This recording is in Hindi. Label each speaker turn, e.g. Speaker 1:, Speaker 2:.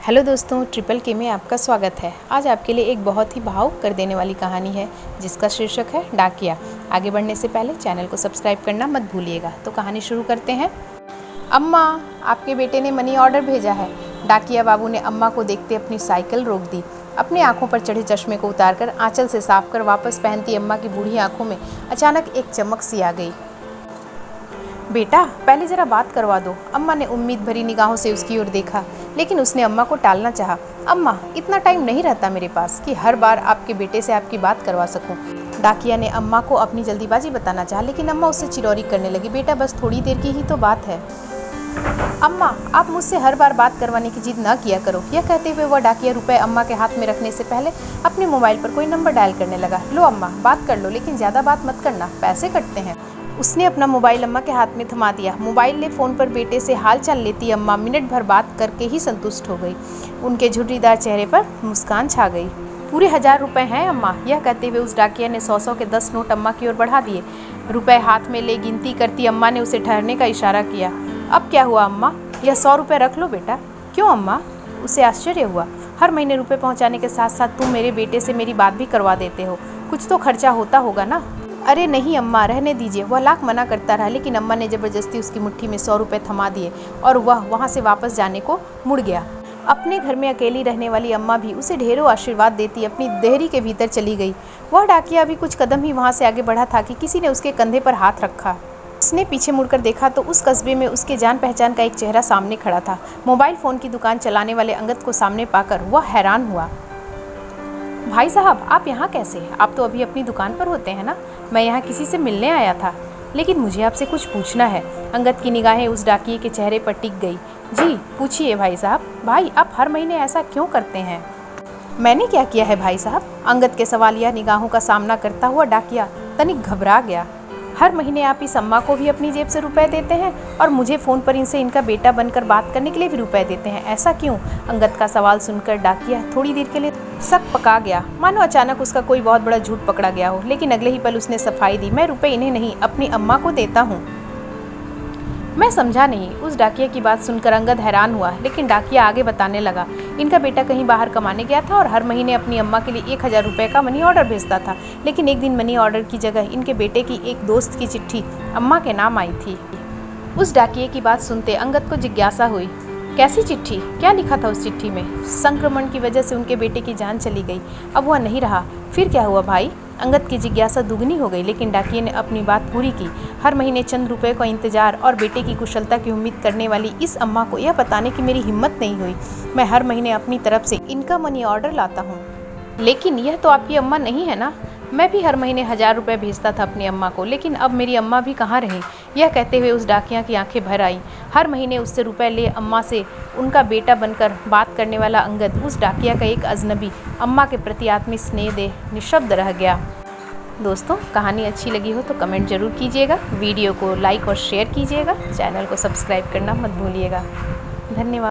Speaker 1: हेलो दोस्तों, ट्रिपल के में आपका स्वागत है। आज आपके लिए एक बहुत ही भावुक कर देने वाली कहानी है जिसका शीर्षक है डाकिया। आगे बढ़ने से पहले चैनल को सब्सक्राइब करना मत भूलिएगा। तो कहानी शुरू करते हैं। अम्मा, आपके बेटे ने मनी ऑर्डर भेजा है। डाकिया बाबू ने अम्मा को देखते अपनी साइकिल रोक दी। अपनी आंखों पर चढ़े चश्मे को उतारकर आंचल से साफ कर वापस पहनती अम्मा की बूढ़ी आंखों में अचानक एक चमक सी आ गई। बेटा, पहले ज़रा बात करवा दो। अम्मा ने उम्मीद भरी निगाहों से उसकी ओर देखा, लेकिन उसने अम्मा को टालना चाहा। अम्मा, इतना टाइम नहीं रहता मेरे पास कि हर बार आपके बेटे से आपकी बात करवा सकूं। डाकिया ने अम्मा को अपनी जल्दीबाजी बताना चाहा, लेकिन अम्मा उससे चिरौरी करने लगी। बेटा, बस थोड़ी देर की ही तो बात है। अम्मा, आप मुझसे हर बार बात करवाने की जिद न किया करो। यह कहते हुए वह डाकिया रुपए अम्मा के हाथ में रखने से पहले अपने मोबाइल पर कोई नंबर डायल करने लगा। लो अम्मा, बात कर लो, लेकिन ज़्यादा बात मत करना, पैसे कटते हैं। उसने अपना मोबाइल अम्मा के हाथ में थमा दिया। मोबाइल ले फ़ोन पर बेटे से हालचाल लेती अम्मा मिनट भर बात करके ही संतुष्ट हो गई। उनके झुर्रीदार चेहरे पर मुस्कान छा गई। पूरे 1000 रुपये हैं अम्मा। यह कहते हुए उस डाकिया ने 100 के 10 नोट अम्मा की ओर बढ़ा दिए। रुपए हाथ में ले गिनती करती अम्मा ने उसे ठहरने का इशारा किया। अब क्या हुआ अम्मा? यह 100 रुपये रख लो बेटा। क्यों अम्मा? उसे आश्चर्य हुआ। हर महीने रुपए पहुँचाने के साथ साथ तुम मेरे बेटे से मेरी बात भी करवा देते हो, कुछ तो खर्चा होता होगा ना। अरे नहीं अम्मा, रहने दीजिए। वह लाख मना करता रहा, लेकिन अम्मा ने ज़बरदस्ती उसकी मुट्ठी में 100 रुपये थमा दिए और वह वहाँ से वापस जाने को मुड़ गया। अपने घर में अकेली रहने वाली अम्मा भी उसे ढेरों आशीर्वाद देती अपनी देहरी के भीतर चली गई। वह डाकिया अभी कुछ कदम ही वहाँ से आगे बढ़ा था कि किसी ने उसके कंधे पर हाथ रखा। उसने पीछे मुड़कर देखा तो उस कस्बे में उसके जान पहचान का एक चेहरा सामने खड़ा था। मोबाइल फ़ोन की दुकान चलाने वाले अंगद को सामने पाकर वह हैरान हुआ। भाई साहब, आप यहाँ कैसे? आप तो अभी अपनी दुकान पर होते हैं ना? मैं यहाँ किसी से मिलने आया था, लेकिन मुझे आपसे कुछ पूछना है। अंगद की निगाहें उस डाकिये के चेहरे पर टिक गई। जी पूछिए भाई साहब। भाई, आप हर महीने ऐसा क्यों करते हैं? मैंने क्या किया है भाई साहब? अंगद के सवालिया निगाहों का सामना करता हुआ डाकिया तनिक घबरा गया। हर महीने आप इस अम्मा को भी अपनी जेब से रुपए देते हैं और मुझे फ़ोन पर इनसे इनका बेटा बनकर बात करने के लिए भी रुपए देते हैं, ऐसा क्यों? अंगद का सवाल सुनकर डाकिया थोड़ी देर के लिए सक पका गया, मानो अचानक उसका कोई बहुत बड़ा झूठ पकड़ा गया हो। लेकिन अगले ही पल उसने सफाई दी। मैं रुपए इन्हें नहीं, अपनी अम्मा को देता हूँ। मैं समझा नहीं। उस डाकिया की बात सुनकर अंगद हैरान हुआ, लेकिन डाकिया आगे बताने लगा। इनका बेटा कहीं बाहर कमाने गया था और हर महीने अपनी अम्मा के लिए 1000 रुपये का मनी ऑर्डर भेजता था, लेकिन एक दिन मनी ऑर्डर की जगह इनके बेटे की एक दोस्त की चिट्ठी अम्मा के नाम आई थी। उस डाकिये की बात सुनते अंगद को जिज्ञासा हुई। कैसी चिट्ठी? क्या लिखा था उस चिट्ठी में? संक्रमण की वजह से उनके बेटे की जान चली गई, अब वह नहीं रहा। फिर क्या हुआ भाई? अंगद की जिज्ञासा दुगनी हो गई, लेकिन डाकिये ने अपनी बात पूरी की। हर महीने चंद रुपए का इंतजार और बेटे की कुशलता की उम्मीद करने वाली इस अम्मा को यह बताने की मेरी हिम्मत नहीं हुई। मैं हर महीने अपनी तरफ से इनका मनी ऑर्डर लाता हूँ। लेकिन यह तो आपकी अम्मा नहीं है ना? मैं भी हर महीने 1000 रुपये भेजता था अपनी अम्मा को, लेकिन अब मेरी अम्मा भी कहाँ रही? यह कहते हुए उस डाकिया की आंखें भर आईं। हर महीने उससे रुपए ले अम्मा से उनका बेटा बनकर बात करने वाला अंगद उस डाकिया का एक अजनबी अम्मा के प्रति आत्मीय स्नेह दे निशब्द रह गया। दोस्तों, कहानी अच्छी लगी हो तो कमेंट ज़रूर कीजिएगा, वीडियो को लाइक और शेयर कीजिएगा, चैनल को सब्सक्राइब करना मत भूलिएगा। धन्यवाद।